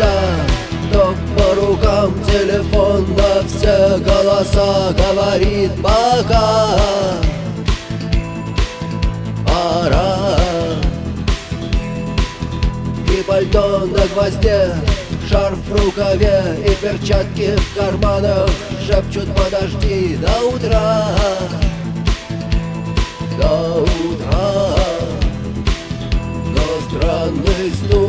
всегда. Ток по рукам, телефон на все голоса говорит пока. Пора. И пальто на гвозде, шарф в рукаве и перчатки в карманах шепчут: подожди до утра. До утра. Но странный стук